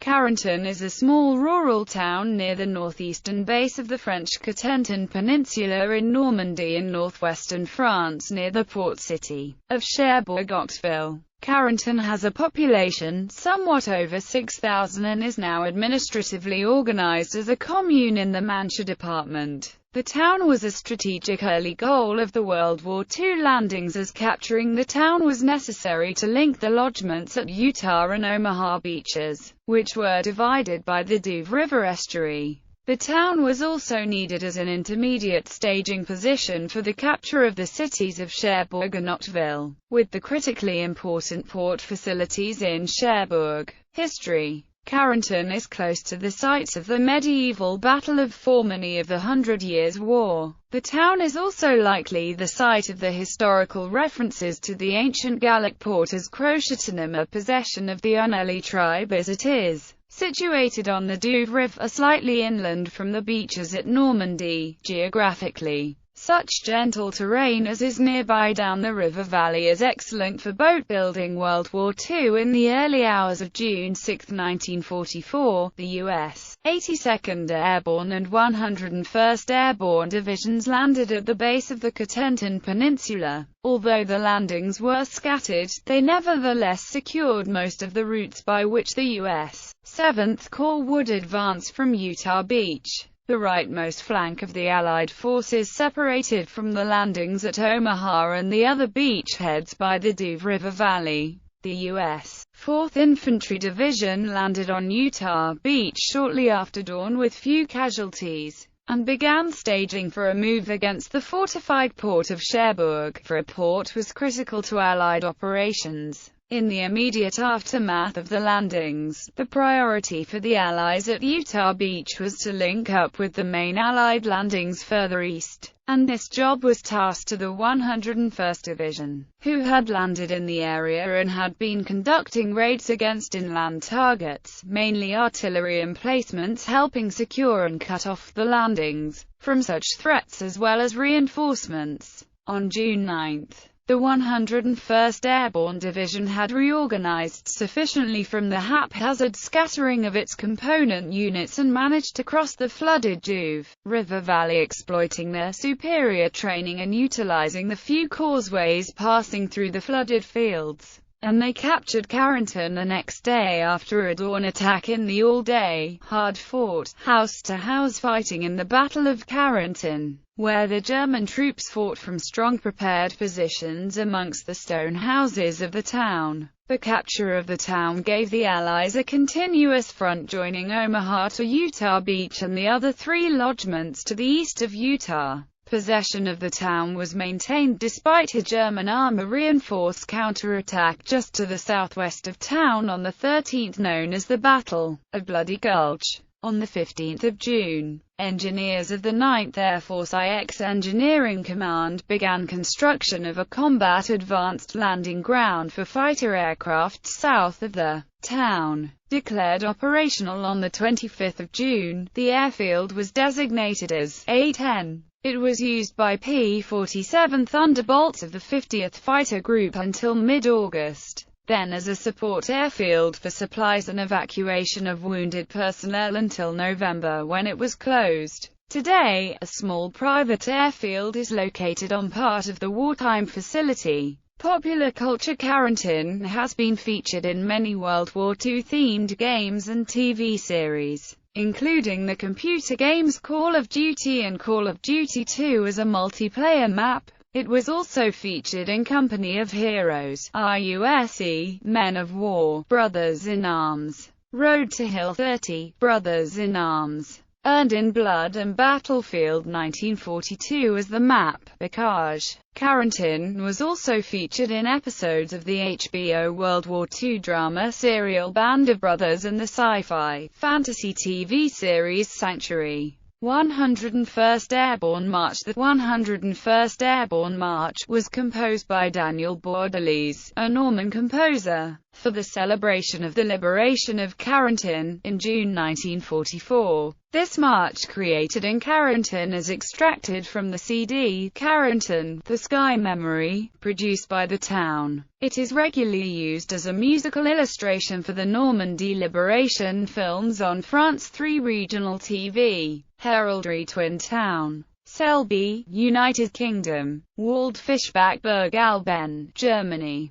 Carentan is a small rural town near the northeastern base of the French Cotentin Peninsula in Normandy in northwestern France near the port city of Cherbourg-Octeville. Carentan has a population somewhat over 6,000 and is now administratively organized as a commune in the Manche department. The town was a strategic early goal of the World War II landings, as capturing the town was necessary to link the lodgements at Utah and Omaha beaches, which were divided by the Douve River estuary. The town was also needed as an intermediate staging position for the capture of the cities of Cherbourg and Octeville, with the critically important port facilities in Cherbourg. History. Carentan is close to the sites of the medieval Battle of Formigny of the 100 Years' War. The town is also likely the site of the historical references to the ancient Gallic port, as Crochatinum, a possession of the Unelli tribe, as it is situated on the Douve River, slightly inland from the beaches at Normandy. Geographically, such gentle terrain as is nearby down the river valley is excellent for boat building. World War II. In the early hours of June 6, 1944, the U.S. 82nd Airborne and 101st Airborne Divisions landed at the base of the Cotentin Peninsula. Although the landings were scattered, they nevertheless secured most of the routes by which the U.S. 7th Corps would advance from Utah Beach. The rightmost flank of the Allied forces separated from the landings at Omaha and the other beachheads by the Douve River Valley. The U.S. 4th Infantry Division landed on Utah Beach shortly after dawn with few casualties, and began staging for a move against the fortified port of Cherbourg, for a port was critical to Allied operations. In the immediate aftermath of the landings, the priority for the Allies at Utah Beach was to link up with the main Allied landings further east, and this job was tasked to the 101st Division, who had landed in the area and had been conducting raids against inland targets, mainly artillery emplacements, helping secure and cut off the landings from such threats as well as reinforcements. On June 9, the 101st Airborne Division had reorganized sufficiently from the haphazard scattering of its component units and managed to cross the flooded Douve River Valley, exploiting their superior training and utilizing the few causeways passing through the flooded fields. And they captured Carentan the next day after a dawn attack in the all-day, hard-fought, house-to-house fighting in the Battle of Carentan, where the German troops fought from strong prepared positions amongst the stone houses of the town. The capture of the town gave the Allies a continuous front joining Omaha to Utah Beach and the other three lodgements to the east of Utah. Possession of the town was maintained despite a German armor-reinforced counterattack just to the southwest of town on the 13th, known as the Battle of Bloody Gulch. On the 15th of June, engineers of the 9th Air Force IX Engineering Command began construction of a combat advanced landing ground for fighter aircraft south of the town. Declared operational on the 25th of June, the airfield was designated as A-10. It was used by P-47 Thunderbolts of the 50th Fighter Group until mid-August, then as a support airfield for supplies and evacuation of wounded personnel until November, when it was closed. Today, a small private airfield is located on part of the wartime facility. Popular culture. Carentan has been featured in many World War II-themed games and TV series, including the computer games Call of Duty and Call of Duty 2 as a multiplayer map. It was also featured in Company of Heroes, RUSE, Men of War, Brothers in Arms, Road to Hill 30, Brothers in Arms, Earned in Blood, and Battlefield 1942 as the map. Bocage. Carentan was also featured in episodes of the HBO World War II drama serial Band of Brothers and the sci-fi fantasy TV series Sanctuary. 101st Airborne March. The 101st Airborne March was composed by Daniel Bourdaloise, a Norman composer, for the celebration of the liberation of Carentan, in June 1944. This march, created in Carentan, is extracted from the CD Carentan, The Sky Memory, produced by the town. It is regularly used as a musical illustration for the Normandy liberation films on France 3 regional TV. Heraldry. Twin Town, Selby, United Kingdom. Walled Fischbach, Berg-Alben, Germany.